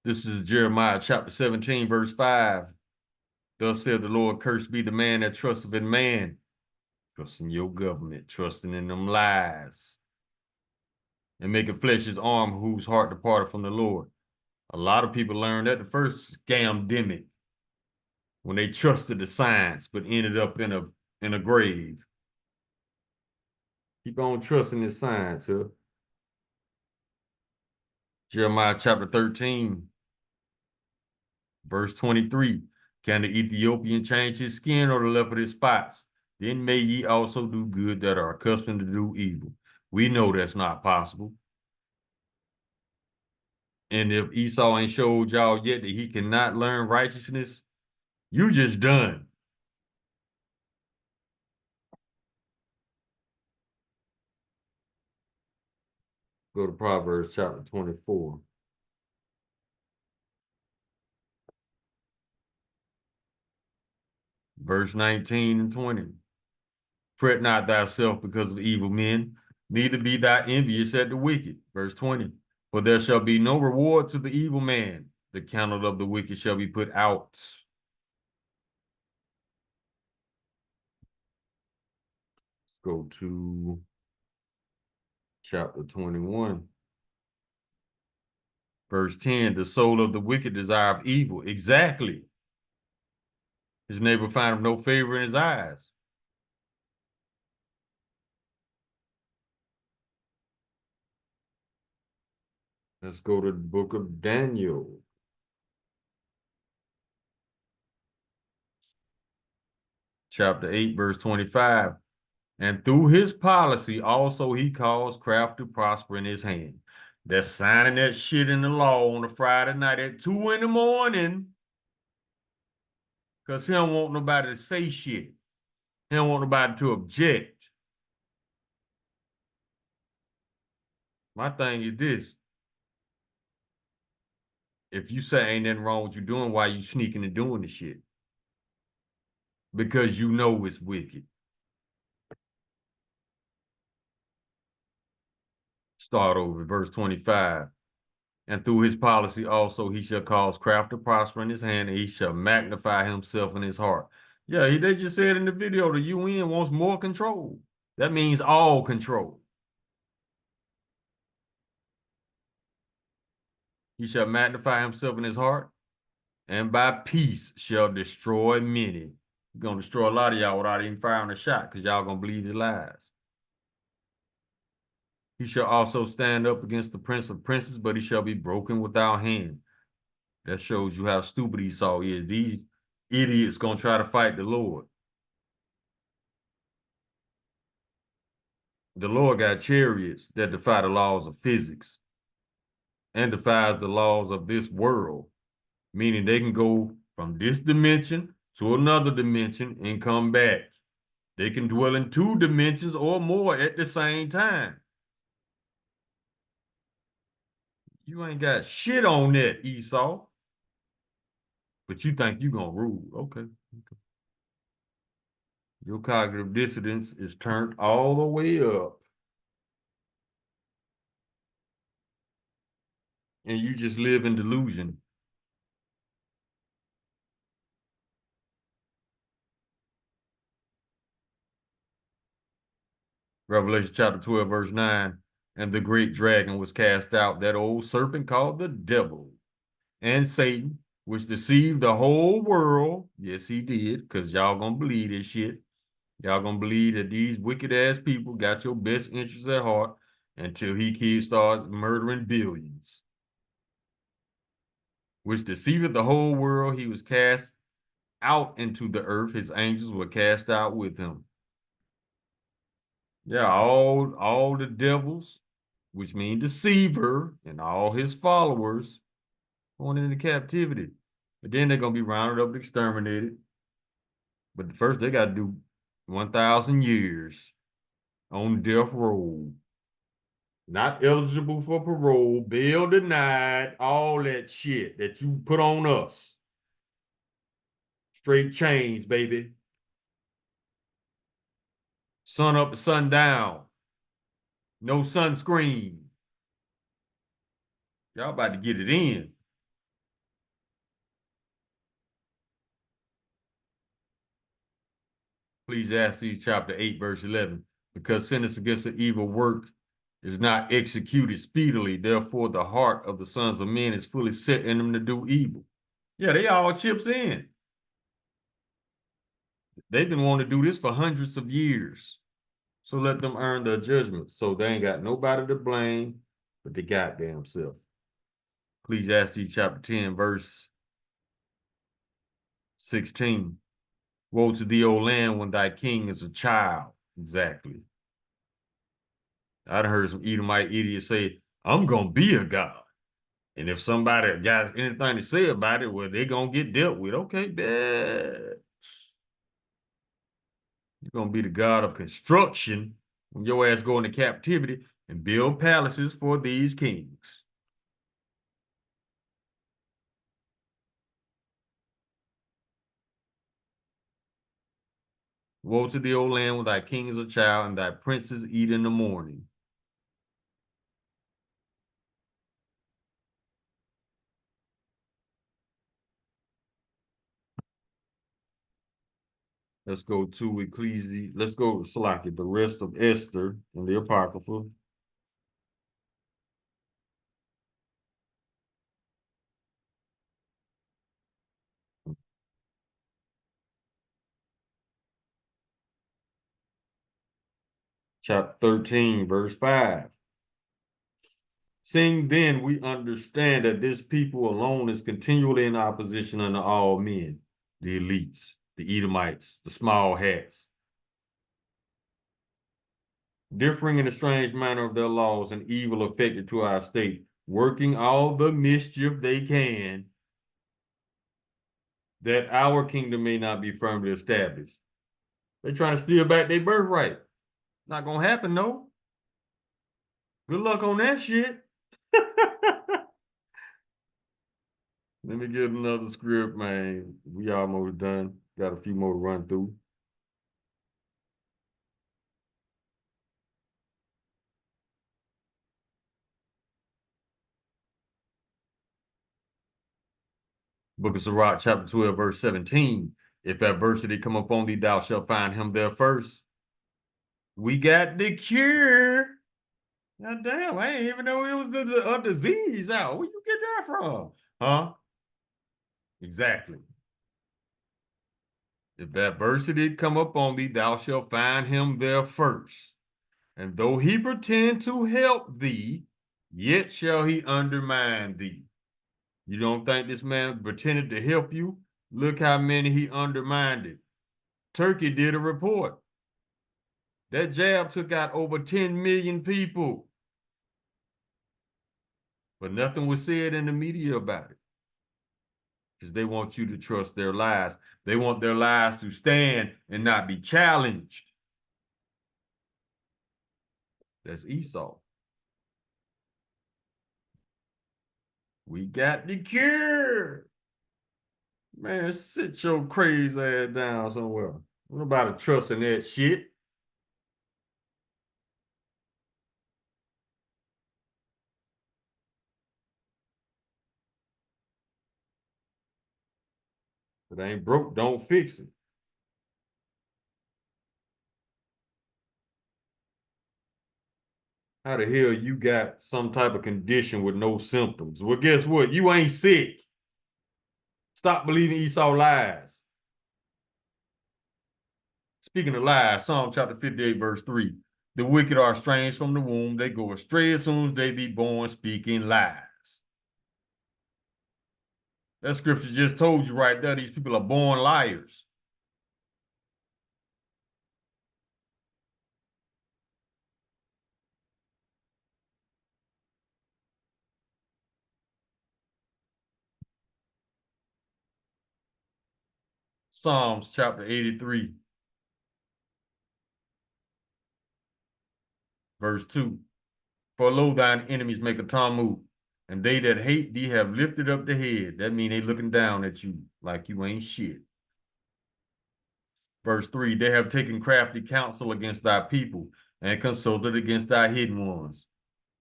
This is Jeremiah chapter 17, verse 5. Thus said the Lord, cursed be the man that trusteth in man, trusting your government, trusting in them lies, and making flesh his arm, whose heart departed from the Lord. A lot of people learned that the first scamdemic, when they trusted the science, but ended up in a grave. Keep on trusting the science, huh? Jeremiah chapter 13, verse 23. Can the Ethiopian change his skin or the leopard his spots? Then may ye also do good that are accustomed to do evil. We know that's not possible. And if Esau ain't showed y'all yet that he cannot learn righteousness, you just done. Go to Proverbs chapter 24. Verse 19 and 20. Fret not thyself because of evil men, neither be thou envious at the wicked. Verse 20. For there shall be no reward to the evil man. The candle of the wicked shall be put out. Go to chapter 21. Verse 10. The soul of the wicked desireth evil. Exactly. His neighbor findeth no favor in his eyes. Let's go to the book of Daniel. Chapter 8, verse 25. And through his policy, also he caused craft to prosper in his hand. They're signing that shit in the law on a Friday night at 2 in the morning because he don't want nobody to say shit. He don't want nobody to object. My thing is this. If you say ain't nothing wrong with you doing, why you sneaking and doing the shit? Because you know it's wicked. Start over, verse 25. And through his policy also he shall cause craft to prosper in his hand, and he shall magnify himself in his heart. Yeah, they just said in the video, the UN wants more control. That means all control. He shall magnify himself in his heart, and by peace shall destroy many. He's gonna destroy a lot of y'all without even firing a shot, because y'all gonna believe his lies. He shall also stand up against the prince of princes, but he shall be broken without hand. That shows you how stupid Esau is. These idiots gonna try to fight the Lord. The Lord got chariots that defy the laws of physics and defies the laws of this world, meaning they can go from this dimension to another dimension and come back. They can dwell in 2 dimensions or more at the same time. You ain't got shit on that, Esau. But you think you gonna rule. Okay. Your cognitive dissonance is turned all the way up. And you just live in delusion. Revelation chapter 12, verse 9. And the great dragon was cast out, that old serpent called the devil and Satan, which deceived the whole world. Yes, he did, because y'all gonna believe this shit. Y'all gonna believe that these wicked ass people got your best interests at heart until he starts murdering billions. Which deceived the whole world. He was cast out into the earth. His angels were cast out with him. Yeah, all the devils, which mean deceiver, and all his followers going into captivity. But then they're gonna be rounded up and exterminated. But first they got to do 1,000 years on death row. Not eligible for parole, bail denied, all that shit that you put on us. Straight chains, baby. Sun up and sun down. No sunscreen. Y'all about to get it in. Ecclesiastes chapter 8, verse 11. Because sentence against an evil work is not executed speedily, therefore the heart of the sons of men is fully set in them to do evil. Yeah, they all chips in. They've been wanting to do this for hundreds of years. So let them earn their judgment. So they ain't got nobody to blame but the goddamn self. Ecclesiastes chapter 10, verse 16. Woe to thee, O land, when thy king is a child. Exactly. I'd heard some Edomite idiots say, I'm going to be a god. And if somebody got anything to say about it, well, they're going to get dealt with. Okay, bad. You're going to be the god of construction when your ass go into captivity and build palaces for these kings. Woe to the old land when thy king is a child and thy princes eat in the morning. Let's go to Ecclesiastes. Let's go to Salaki, the rest of Esther and the Apocrypha. Chapter 13, verse 5. Seeing then we understand that this people alone is continually in opposition unto all men, the elites, the Edomites, the small hats, differing in a strange manner of their laws and evil affected to our state, working all the mischief they can, that our kingdom may not be firmly established. They're trying to steal back their birthright. Not gonna happen, no. Good luck on that shit. Let me get another script, man. We almost done. Got a few more to run through. Book of Sirach, chapter 12, verse 17. If adversity come upon thee, thou shalt find him there first. We got the cure. God damn, I didn't even know it was a disease out. Where you get that from? Huh? Exactly. If adversity come upon thee, thou shalt find him there first. And though he pretend to help thee, yet shall he undermine thee. You don't think this man pretended to help you? Look how many he undermined. Turkey did a report. That jab took out over 10 million people. But nothing was said in the media about it. Because they want you to trust their lies. They want their lies to stand and not be challenged. That's Esau. We got the cure. Man, sit your crazy ass down somewhere. Nobody trusting that shit. If it ain't broke, don't fix it. How the hell you got some type of condition with no symptoms? Well, guess what? You ain't sick. Stop believing Esau lies. Speaking of lies, Psalm chapter 58, verse 3. The wicked are estranged from the womb. They go astray as soon as they be born, speaking lies. That scripture just told you right there, these people are born liars. Psalms chapter 83, verse 2. For lo, thine enemies make a tumult, and they that hate thee have lifted up the head. That means they looking down at you like you ain't shit. Verse 3, they have taken crafty counsel against thy people and consulted against thy hidden ones.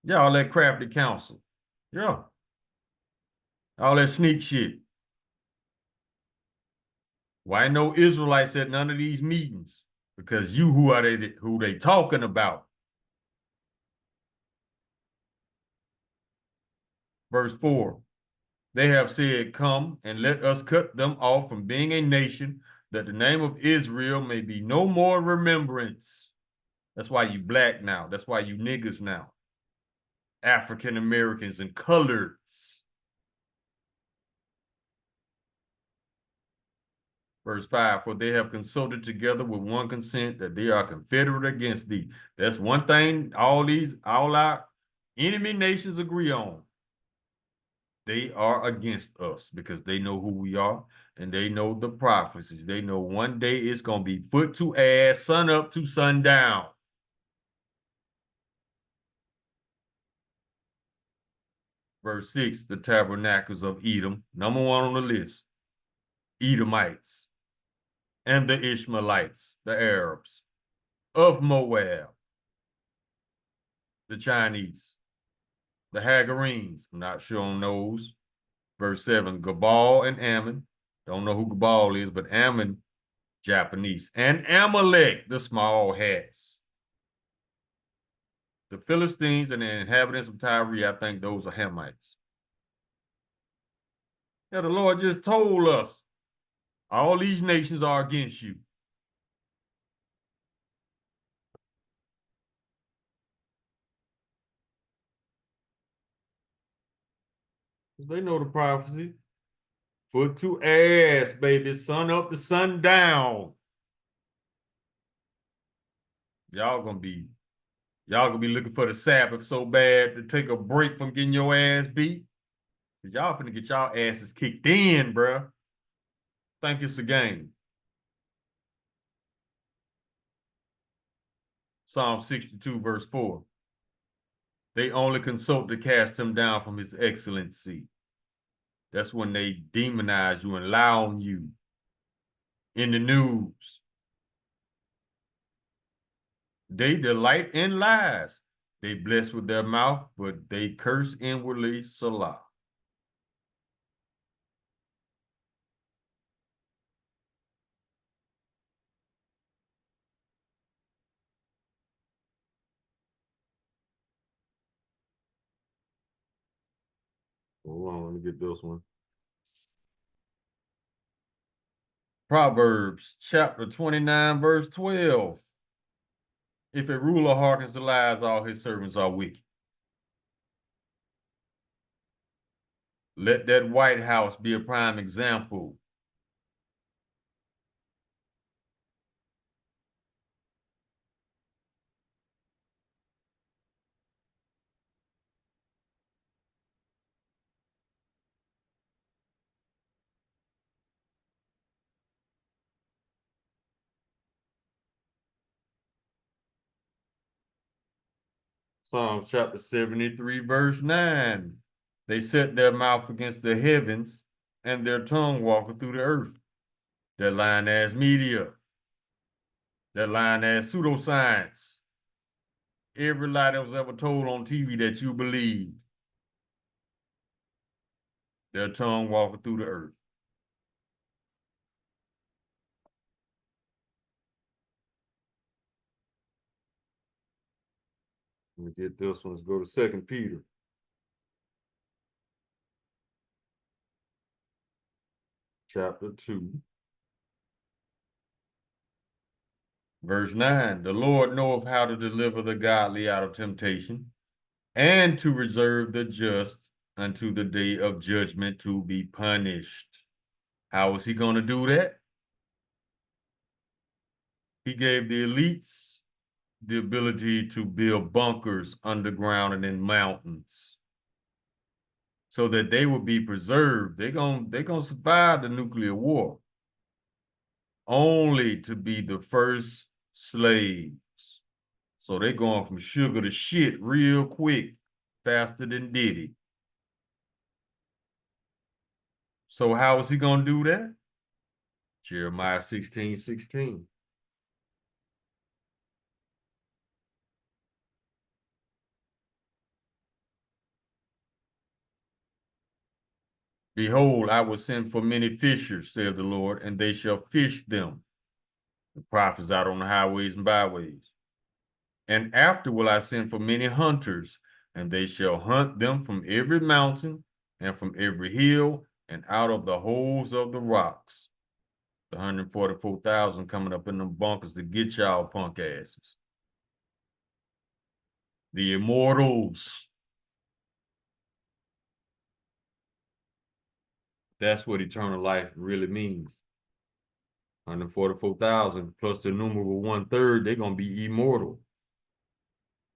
Yeah, all that crafty counsel. Yeah. All that sneak shit. Why no Israelites at none of these meetings? Because you who they talking about. Verse 4, they have said, come and let us cut them off from being a nation, that the name of Israel may be no more remembrance. That's why you black now. That's why you niggas now. African Americans and coloreds. Verse 5, for they have consulted together with one consent that they are confederate against thee. That's one thing all our enemy nations agree on. They are against us because they know who we are and they know the prophecies. They know one day it's going to be foot to ass, sun up to sundown. Verse 6, the tabernacles of Edom, number one on the list, Edomites, and the Ishmaelites, the Arabs, of Moab, the Chinese, the Hagarenes, I'm not sure on those. Verse 7, Gabal and Ammon, don't know who Gabal is, but Ammon, Japanese, and Amalek, the small hats. The Philistines and the inhabitants of Tyre, I think those are Hamites. Yeah, the Lord just told us all these nations are against you. They know the prophecy. Foot to ass, baby. Sun up to sundown. Y'all gonna be looking for the Sabbath so bad to take a break from getting your ass beat. Y'all finna get y'all asses kicked in, bruh. Think it's a game. Psalm 62, verse 4. They only consult to cast him down from his excellency. That's when they demonize you and lie on you in the news. They delight in lies. They bless with their mouth, but they curse inwardly. Salah. Hold on, let me get this one. Proverbs chapter 29, verse 12. If a ruler hearkens to lies, all his servants are wicked. Let that White House be a prime example. Psalms chapter 73, verse 9. They set their mouth against the heavens, and their tongue walketh through the earth. That lying ass media. That lying ass pseudoscience. Every lie that was ever told on TV that you believed. Their tongue walketh through the earth. Let me get this one. Let's go to 2 Peter. Chapter 2. Verse 9. The Lord knoweth how to deliver the godly out of temptation, and to reserve the just unto the day of judgment to be punished. How is he going to do that? He gave the elites the ability to build bunkers underground and in mountains so that they will be preserved. They're gonna survive the nuclear war, only to be the first slaves. So they're going from sugar to shit real quick, faster than Diddy. So how is he gonna do that? Jeremiah 16:16. Behold, I will send for many fishers, saith the Lord, and they shall fish them. The prophets out on the highways and byways. And after will I send for many hunters, and they shall hunt them from every mountain and from every hill and out of the holes of the rocks. The 144,000 coming up in them bunkers to get y'all punk asses. The immortals. That's what eternal life really means. 144,000 plus the numeral 1/3, they're gonna be immortal.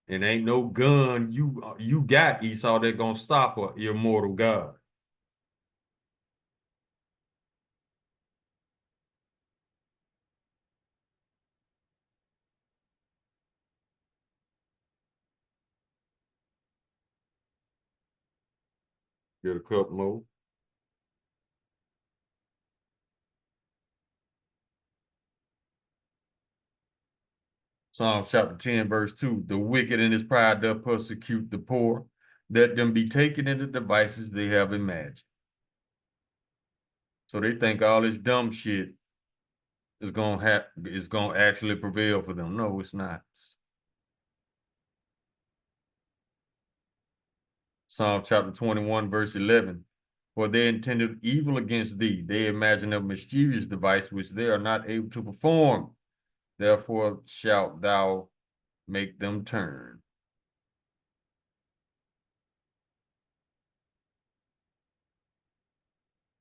And ain't no gun you got, Esau, that gonna stop a immortal God. Get a couple more. Psalm chapter 10, verse 2. The wicked in his pride doth persecute the poor, let them be taken into devices they have imagined. So they think all this dumb shit is gonna actually prevail for them. No, it's not. Psalm chapter 21, verse 11. For they intended evil against thee. They imagine a mischievous device which they are not able to perform. Therefore shalt thou make them turn.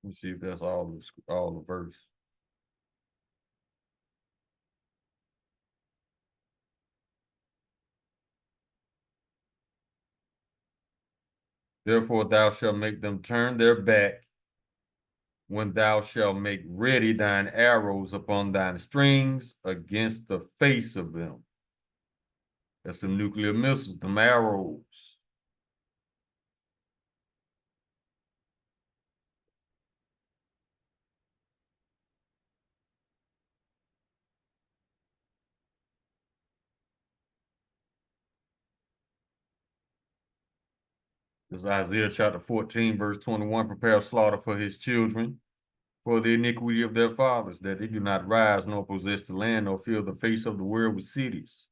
Let me see if that's all the verse. Therefore thou shalt make them turn their back when thou shalt make ready thine arrows upon thine strings against the face of them. That's some nuclear missiles, them arrows. This is Isaiah chapter 14, verse 21. Prepare slaughter for his children, for the iniquity of their fathers, that they do not rise nor possess the land, nor fill the face of the world with cities.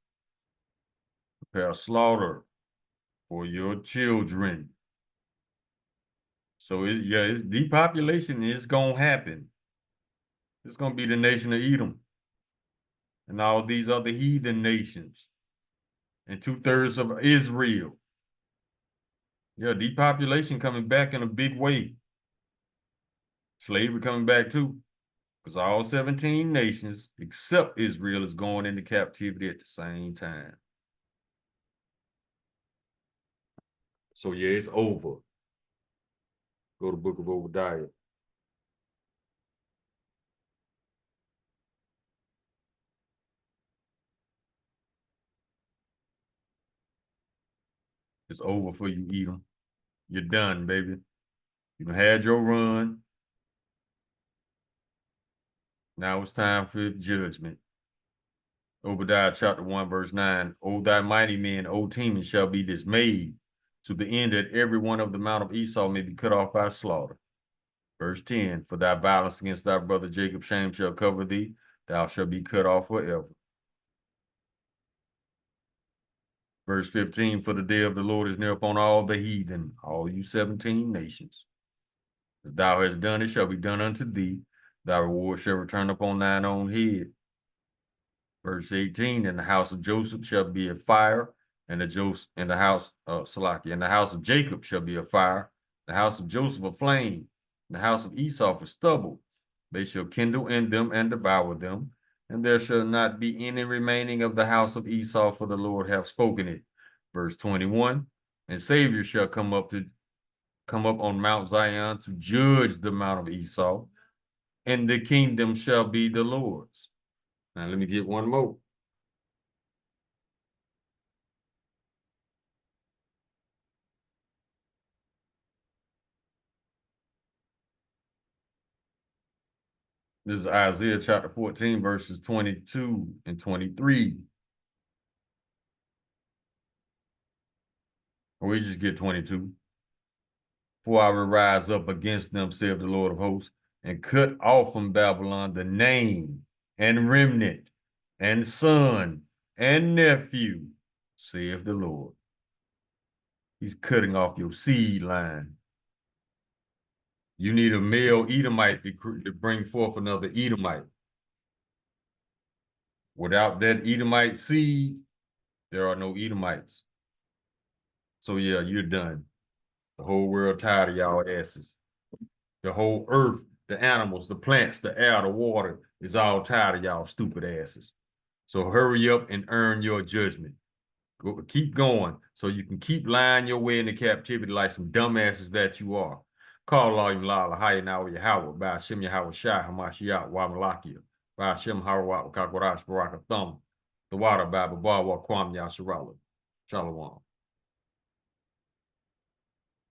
Prepare slaughter for your children. So it's depopulation is gonna happen. It's going to be the nation of Edom and all these other heathen nations and 2/3 of Israel. Yeah, depopulation coming back in a big way. Slavery coming back too, because all 17 nations except Israel is going into captivity at the same time. So yeah, it's over. Go to Book of Obadiah. It's over for you, Edom. You're done, baby. You had your run. Now it's time for judgment. Obadiah chapter 1, verse 9. O thy mighty men, O teeming, shall be dismayed, to the end that every one of the mount of Esau may be cut off by slaughter. Verse 10. For thy violence against thy brother Jacob, shame shall cover thee, thou shalt be cut off forever. Verse 15. For the day of the Lord is near upon all the heathen, all you 17 nations. As thou hast done, it shall be done unto thee. Thy reward shall return upon thine own head. Verse 18, and the house of Joseph shall be a fire, and the house of Salaki, and the house of Jacob shall be a fire, the house of Joseph a flame, the house of Esau for stubble. They shall kindle in them and devour them, and there shall not be any remaining of the house of Esau, for the Lord hath spoken it. Verse 21, and Savior shall come up on Mount Zion to judge the mount of Esau, and the kingdom shall be the Lord's. Now let me get one more. This is Isaiah chapter 14, verses 22 and 23. Or we just get 22. For I will rise up against them, saith the Lord of hosts, and cut off from Babylon the name and remnant and son and nephew, saith the Lord. He's cutting off your seed line. You need a male Edomite to bring forth another Edomite. Without that Edomite seed, there are no Edomites. So yeah, you're done. The whole world tired of y'all asses. The whole earth, the animals, the plants, the air, the water is all tired of y'all stupid asses. So hurry up and earn your judgment. Keep going so you can keep lying your way into captivity like some dumbasses that you are. Call Allah Lala, Hayanawa Yahweh, by Hashem Yahweh Shai, Hamashiach, Wamalakia, by Hashem Harawat, Kakwarash, Baraka Thumb, the water, Baba Bawa, Kwam Yasharala. Shalom.